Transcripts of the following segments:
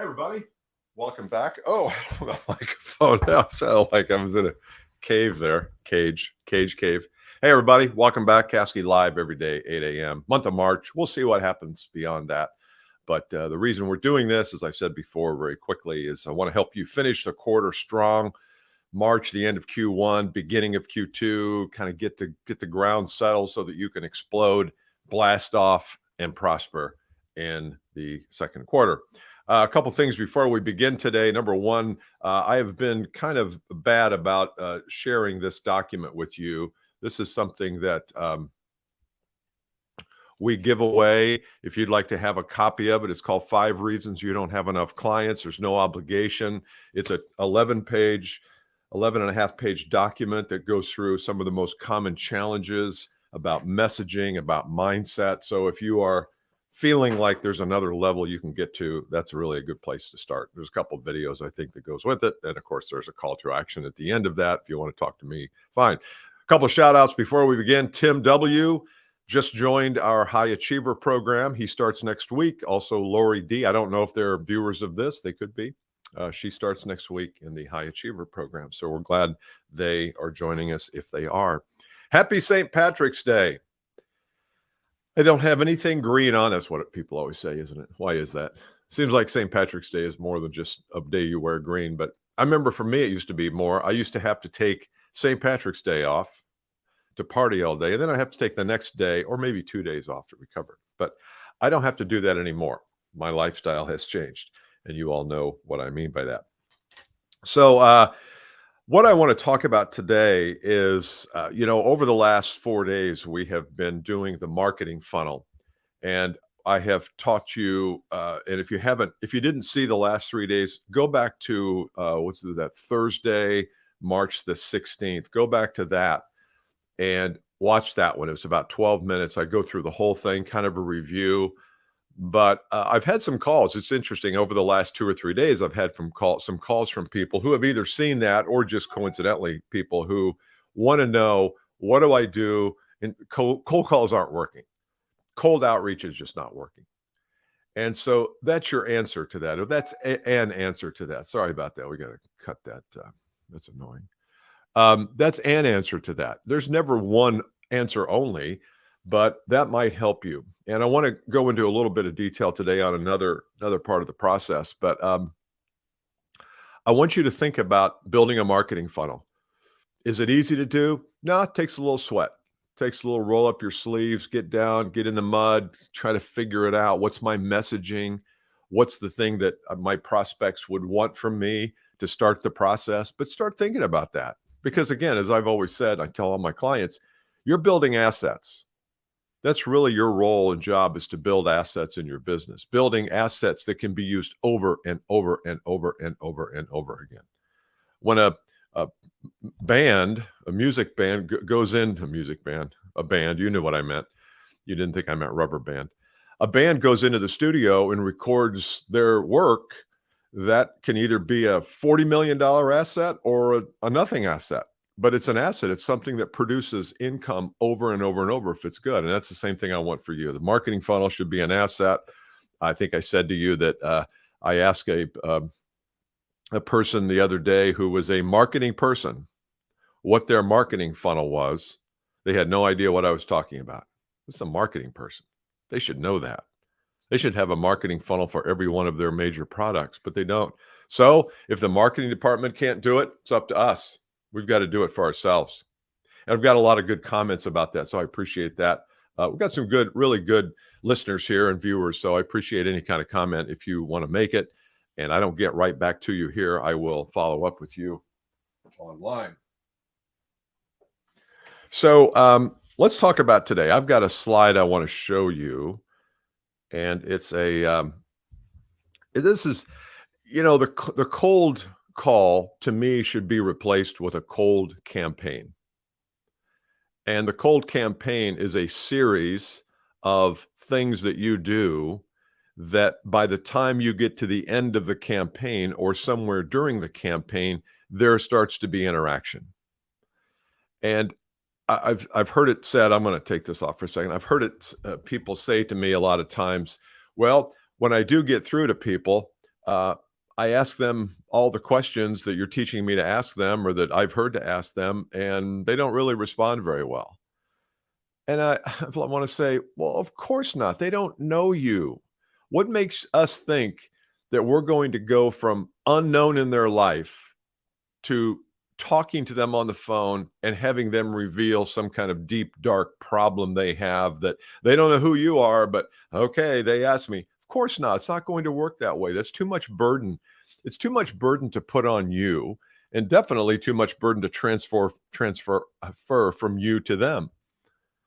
Everybody, welcome back. Oh, my microphone now sounded like I was in a cave there. Cage cave. Hey, everybody, welcome back. Caskey Live every day, 8 a.m. Month of March. We'll see what happens beyond that. But the reason we're doing this, as I said before very quickly, is I want to help you finish the quarter strong. March, the end of Q1, beginning of Q2, kind of get the ground settled so that you can explode, blast off, and prosper in the second quarter. A couple things before we begin today. Number one, I have been kind of bad about sharing this document with you. This is something that we give away. If you'd like to have a copy of it, it's called 5 Reasons You Don't Have Enough Clients. There's no obligation. It's a 11 and a half page document that goes through some of the most common challenges about messaging, about mindset. So if you are feeling like there's another level you can get to, that's really a good place to start. There's a couple of videos I think that goes with it. And of course, there's a call to action at the end of that. If you want to talk to me, fine. A couple of shout outs before we begin. Tim W. just joined our High Achiever program. He starts next week. Also, Lori D. I don't know if they're viewers of this. They could be. She starts next week in the High Achiever program. So we're glad they are joining us if they are. Happy St. Patrick's Day. I don't have anything green on. That's what people always say, isn't it? Why is that? Seems like St. Patrick's Day is more than just a day you wear green. But I remember for me, it used to be more. I used to have to take St. Patrick's Day off to party all day. And then I have to take the next day or maybe 2 days off to recover. But I don't have to do that anymore. My lifestyle has changed. And you all know what I mean by that. So what I want to talk about today is, over the last 4 days, we have been doing the marketing funnel. And I have taught you, and if you didn't see the last 3 days, go back to, that Thursday, March the 16th. Go back to that and watch that one. It was about 12 minutes. I go through the whole thing, kind of a review. But I've had some calls. It's interesting. Over the last 2 or 3 days, I've had some calls from people who have either seen that or just coincidentally people who want to know, what do I do? And cold calls aren't working. Cold outreach is just not working. And so that's your answer to that. Or that's an answer to that. Sorry about that. We got to cut that. That's annoying. That's an answer to that. There's never one answer only, but that might help you. And I want to go into a little bit of detail today on another part of the process. But I want you to think about building a marketing funnel. Is it easy to do? No, it takes a little sweat. It takes a little roll up your sleeves, get down, get in the mud, try to figure it out. What's my messaging? What's the thing that my prospects would want from me to start the process? But start thinking about that. Because again, as I've always said, I tell all my clients, you're building assets. That's really your role and job, is to build assets in your business, building assets that can be used over and over and over and over and over again. When a music band goes into a band, you knew what I meant. You didn't think I meant rubber band. A band goes into the studio and records their work. That can either be a $40 million asset or a nothing asset. But it's an asset. It's something that produces income over and over and over if it's good. And that's the same thing I want for you. The marketing funnel should be an asset. I think I said to you that I asked a person the other day who was a marketing person what their marketing funnel was. They had no idea what I was talking about. It's a marketing person. They should know that. They should have a marketing funnel for every one of their major products, but they don't. So if the marketing department can't do it, it's up to us. We've got to do it for ourselves. And I've got a lot of good comments about that, so I appreciate that. We've got some really good listeners here and viewers, so I appreciate any kind of comment if you want to make it. And I don't get right back to you here, I will follow up with you online. So let's talk about today. I've got a slide I want to show you, and it's the cold call to me should be replaced with a cold campaign. And the cold campaign is a series of things that you do that by the time you get to the end of the campaign or somewhere during the campaign, there starts to be interaction. And I've heard it said, I'm going to take this off for a second. I've heard it people say to me a lot of times, well, when I do get through to people, I ask them all the questions that you're teaching me to ask them or that I've heard to ask them, and they don't really respond very well. And I want to say, well, of course not. They don't know you. What makes us think that we're going to go from unknown in their life to talking to them on the phone and having them reveal some kind of deep, dark problem they have that they don't know who you are, but okay, they asked me. Of course not. It's not going to work that way. That's too much burden. It's too much burden to put on you, and definitely too much burden to transfer from you to them.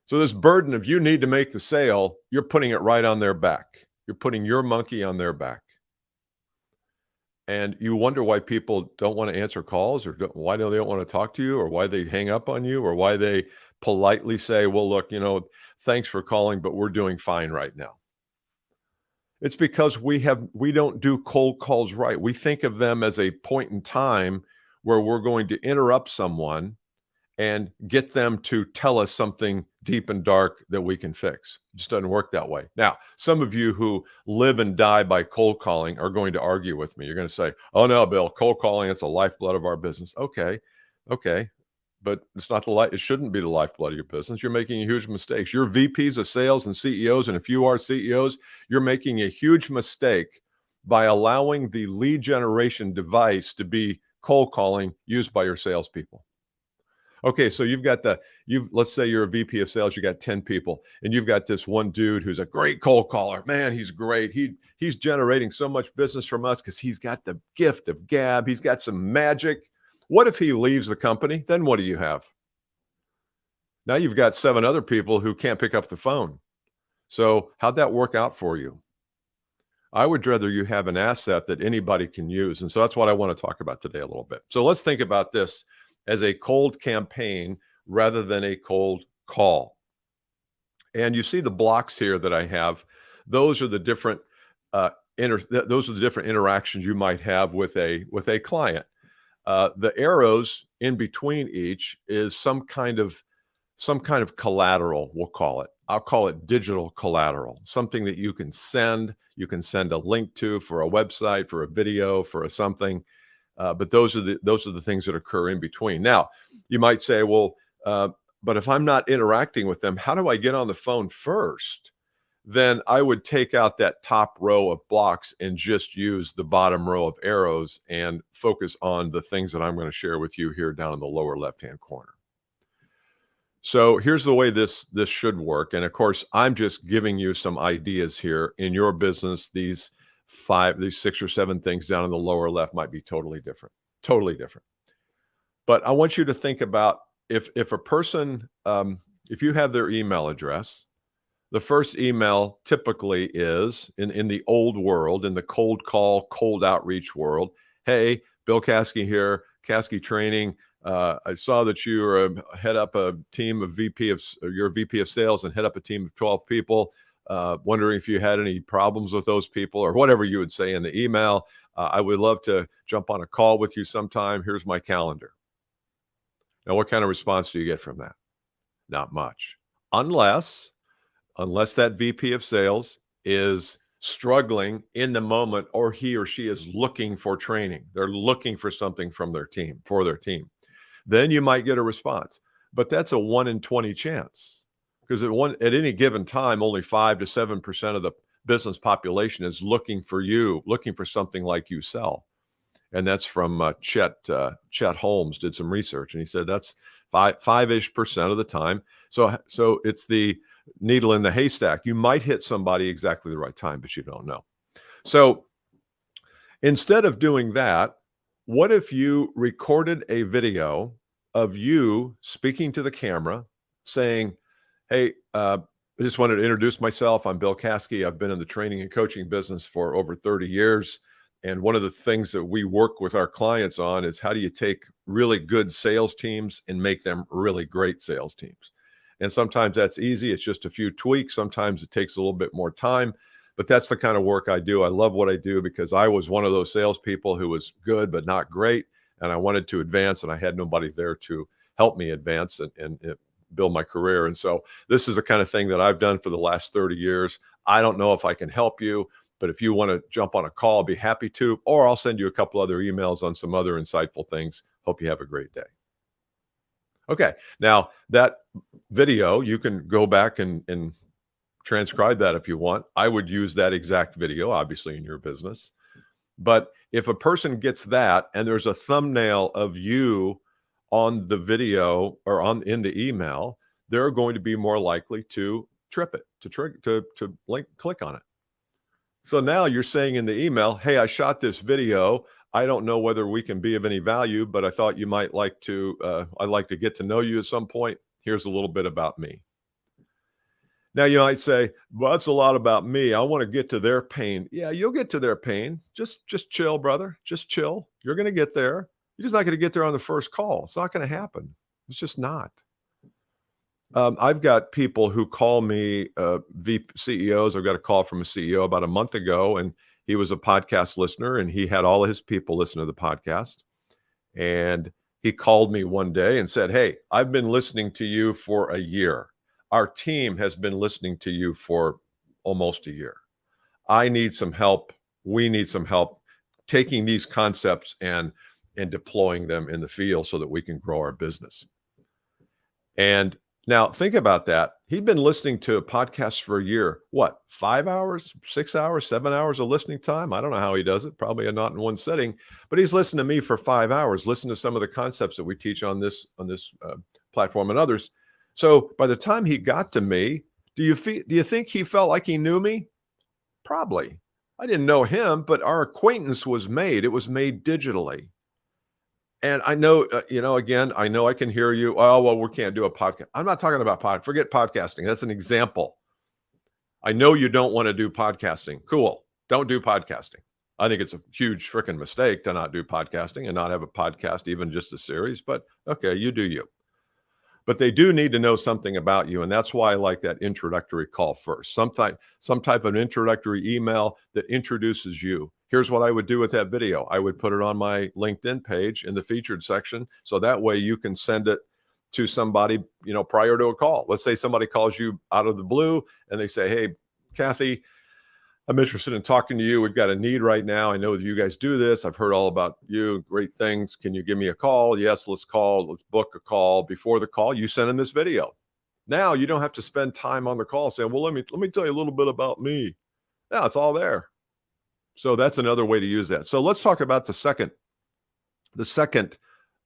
So this burden of you need to make the sale, you're putting it right on their back. You're putting your monkey on their back. And you wonder why people don't want to answer calls, or why they don't want to talk to you, or why they hang up on you, or why they politely say, well, look, thanks for calling, but we're doing fine right now. It's because we don't do cold calls right. We think of them as a point in time where we're going to interrupt someone and get them to tell us something deep and dark that we can fix. It just doesn't work that way. Now, some of you who live and die by cold calling are going to argue with me. You're going to say, oh no, Bill, cold calling, it's the lifeblood of our business. Okay. But it's not it shouldn't be the lifeblood of your business. You're making a huge mistake. You're VPs of sales and CEOs. And if you are CEOs, you're making a huge mistake by allowing the lead generation device to be cold calling used by your salespeople. Okay, so let's say you're a VP of sales, you got 10 people, and you've got this one dude who's a great cold caller. Man, he's great. He's generating so much business from us because he's got the gift of gab. He's got some magic. What if he leaves the company? Then what do you have? Now you've got 7 other people who can't pick up the phone. So how'd that work out for you? I would rather you have an asset that anybody can use. And so that's what I want to talk about today a little bit. So let's think about this as a cold campaign rather than a cold call. And you see the blocks here that I have. Those are the different interactions you might have with a client. The arrows in between each is some kind of collateral, we'll call it. I'll call it digital collateral, something that you can send. You can send a link to for a website, for a video, for a something. But those are the things that occur in between. Now, you might say, well, but if I'm not interacting with them, how do I get on the phone first? Then I would take out that top row of blocks and just use the bottom row of arrows and focus on the things that I'm going to share with you here down in the lower left-hand corner. So here's the way this should work. And of course, I'm just giving you some ideas here. In your business, these 6 or 7 things down in the lower left might be totally different. But I want you to think about if a person, if you have their email address, the first email typically is in the old world, in the cold call, cold outreach world. Hey, Bill Caskey here, Caskey Training. I saw that you head up a team of you're a VP of sales and head up a team of 12 people. Wondering if you had any problems with those people or whatever you would say in the email. I would love to jump on a call with you sometime. Here's my calendar. Now, what kind of response do you get from that? Not much. Unless that VP of sales is struggling in the moment, or he or she is looking for training. They're looking for something from their team, for their team. Then you might get a response. But that's a 1 in 20 chance. Because at any given time, only 5 to 7% of the business population is looking for you, looking for something like you sell. And that's from Chet Holmes did some research, and he said that's 5-ish% of the time. So it's the needle in the haystack. You might hit somebody exactly the right time, but you don't know. So instead of doing that, what if you recorded a video of you speaking to the camera saying, hey, I just wanted to introduce myself. I'm Bill Caskey. I've been in the training and coaching business for over 30 years. And one of the things that we work with our clients on is how do you take really good sales teams and make them really great sales teams? And sometimes that's easy. It's just a few tweaks. Sometimes it takes a little bit more time, but that's the kind of work I do. I love what I do because I was one of those salespeople who was good, but not great. And I wanted to advance, and I had nobody there to help me advance and build my career. And so this is the kind of thing that I've done for the last 30 years. I don't know if I can help you, But if you want to jump on a call, I'll be happy to, or I'll send you a couple other emails on some other insightful things. Hope you have a great day. Okay, now that video, you can go back and transcribe that if you want. I would use that exact video, obviously, in your business. But if a person gets that and there's a thumbnail of you on the video or in the email, they're going to be more likely to trip it, to click on it. So now you're saying in the email, hey, I shot this video. I don't know whether we can be of any value, but I thought you might like to, I'd like to get to know you at some point. Here's a little bit about me. Now you might say, well, that's a lot about me. I want to get to their pain. Yeah, you'll get to their pain. Just chill, brother. Just chill. You're going to get there. You're just not going to get there on the first call. It's not going to happen. It's just not. I've got people who call me CEOs. I've got a call from a CEO about a month ago, and he was a podcast listener, and he had all of his people listen to the podcast. And he called me one day and said, hey, I've been listening to you for a year. Our team has been listening to you for almost a year. I need some help. We need some help taking these concepts and deploying them in the field so that we can grow our business. And now think about that. He'd been listening to a podcast for a year. What, 5 hours, 6 hours, 7 hours of listening time? I don't know how he does it. Probably not in one setting, but he's listened to me for 5 hours, listen to some of the concepts that we teach on this platform and others. So by the time he got to me, do you think he felt like he knew me? Probably. I didn't know him, but our acquaintance was made. It was made digitally. And I know, again, I know I can hear you. Oh, well, we can't do a podcast. I'm not talking about forget podcasting. That's an example. I know you don't want to do podcasting. Cool. Don't do podcasting. I think it's a huge freaking mistake to not do podcasting and not have a podcast, even just a series. But okay, you do you. But they do need to know something about you. And that's why I like that introductory call first. Some type of introductory email that introduces you. Here's what I would do with that video. I would put it on my LinkedIn page in the featured section. So that way you can send it to somebody, prior to a call. Let's say somebody calls you out of the blue and they say, hey, Kathy, I'm interested in talking to you. We've got a need right now. I know that you guys do this. I've heard all about you. Great things. Can you give me a call? Yes, let's call. Let's book a call. Before the call, you send in this video. Now you don't have to spend time on the call saying, well, let me tell you a little bit about me. Now it's all there. So that's another way to use that. So let's talk about the second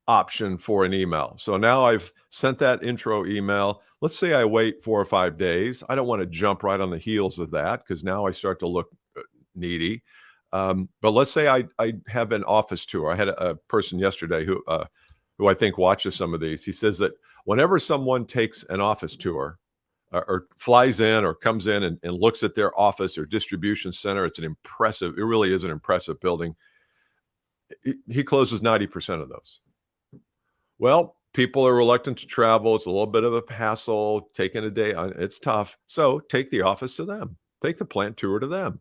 option for an email. So now I've sent that intro email. Let's say I wait 4 or 5 days. I don't want to jump right on the heels of that because now I start to look needy. But let's say I have an office tour. I had a person yesterday who I think watches some of these. He says that whenever someone takes an office tour or flies in or comes in and looks at their office or distribution center, it really is an impressive building. He closes 90% of those. Well, people are reluctant to travel. It's a little bit of a hassle. Taking a day, it's tough. So take the office to them. Take the plant tour to them.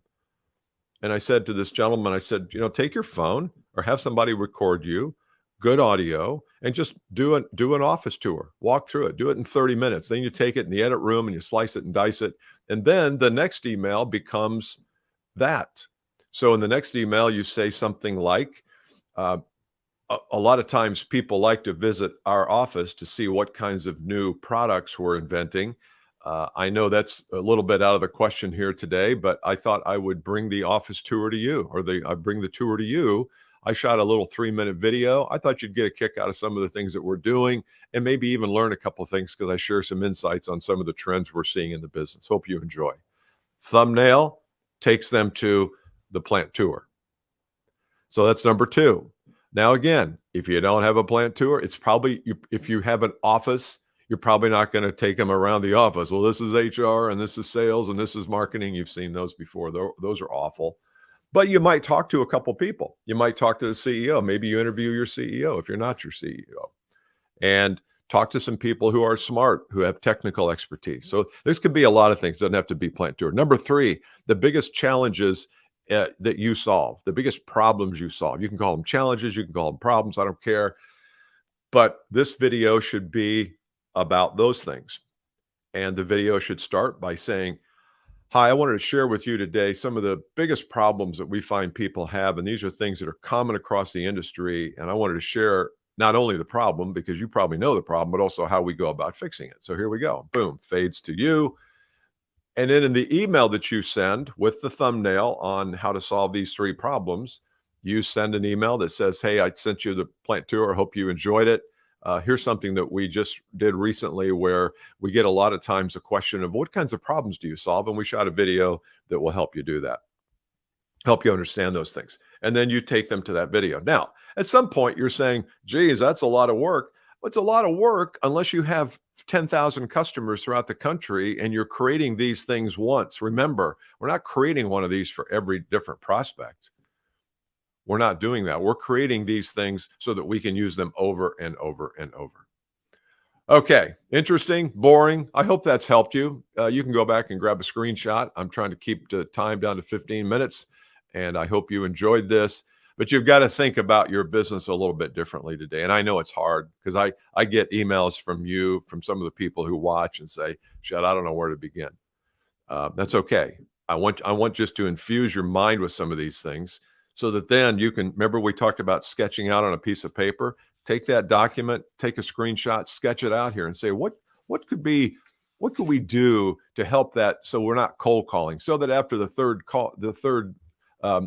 And I said to this gentleman, I said, take your phone or have somebody record you, good audio, and just do an office tour. Walk through it. Do it in 30 minutes. Then you take it in the edit room and you slice it and dice it. And then the next email becomes that. So in the next email, you say something like, a lot of times people like to visit our office to see what kinds of new products we're inventing. I know that's a little bit out of the question here today, but I thought I would bring the office tour to you, or I bring the tour to you. I shot a little 3-minute video. I thought you'd get a kick out of some of the things that we're doing and maybe even learn a couple of things because I share some insights on some of the trends we're seeing in the business. Hope you enjoy. Thumbnail takes them to the plant tour. So that's number 2. Now, again, if you don't have a plant tour, it's probably, if you have an office, you're probably not going to take them around the office. Well, this is HR and this is sales and this is marketing. You've seen those before. Those are awful. But you might talk to a couple people. You might talk to the CEO. Maybe you interview your CEO if you're not your CEO. And talk to some people who are smart, who have technical expertise. So this could be a lot of things. It doesn't have to be plant tour. Number 3, the biggest challenges that you solve, the biggest problems you solve. You can call them challenges, you can call them problems, I don't care. But this video should be about those things. And the video should start by saying, Hi, I wanted to share with you today some of the biggest problems that we find people have, and these are things that are common across the industry. And I wanted to share not only the problem, because you probably know the problem, but also how we go about fixing it. So here we go. Boom, fades to you. And then in the email that you send with the thumbnail on how to solve these three problems, you send an email that says, hey, I sent you the plant tour. I hope you enjoyed it. Here's something that we just did recently where we get a lot of times a question of what kinds of problems do you solve? And we shot a video that will help you do that, help you understand those things. And then you take them to that video. Now, at some point you're saying, geez, that's a lot of work. Well, it's a lot of work unless you have 10,000 customers throughout the country and you're creating these things once. Remember, we're not creating one of these for every different prospect. We're not doing that. We're creating these things so that we can use them over and over and over. Okay, interesting, boring. I hope that's helped you. You can go back and grab a screenshot. I'm trying to keep the time down to 15 minutes, and I hope you enjoyed this. But you've got to think about your business a little bit differently today. And I know it's hard because I get emails from you, from some of the people who watch and say, Shad, I don't know where to begin. That's okay. I want just to infuse your mind with some of these things so that then you can, remember we talked about sketching out on a piece of paper, take that document, take a screenshot, sketch it out here and say, what could we do to help that so we're not cold calling, so that after the third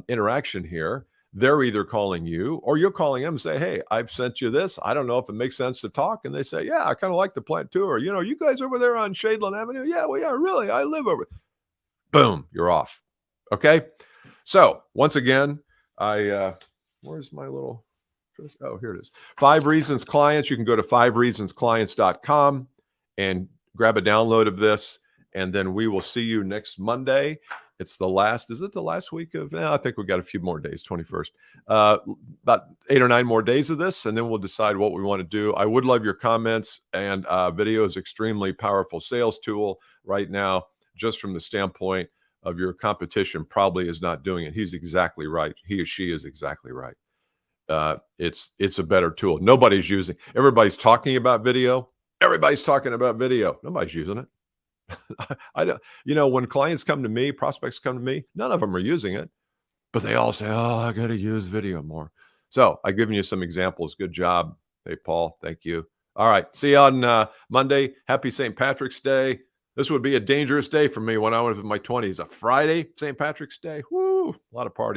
interaction here, they're either calling you or you're calling them and say, hey, I've sent you this. I don't know if it makes sense to talk. And they say, yeah, I kind of like the plant tour. You know, you guys over there on Shadeland Avenue? Yeah, well, yeah, really, I live over. Boom, you're off. Okay. So once again, where's my little, oh, here it is. 5 Reasons Clients. You can go to 5reasonsclients.com and grab a download of this. And then we will see you next Monday. It's the last, is it the last week of, I think we've got a few more days, 21st, about 8 or 9 more days of this. And then we'll decide what we want to do. I would love your comments, and video is extremely powerful sales tool right now, just from the standpoint of your competition probably is not doing it. He's exactly right. He or she is exactly right. It's a better tool. Nobody's using, everybody's talking about video. Everybody's talking about video. Nobody's using it. I don't, when clients come to me, prospects come to me, none of them are using it, but they all say, oh, I got to use video more. So I've given you some examples. Good job. Hey, Paul, thank you. All right. See you on Monday. Happy St. Patrick's Day. This would be a dangerous day for me when I was in my 20s. A Friday, St. Patrick's Day. Woo, a lot of parties.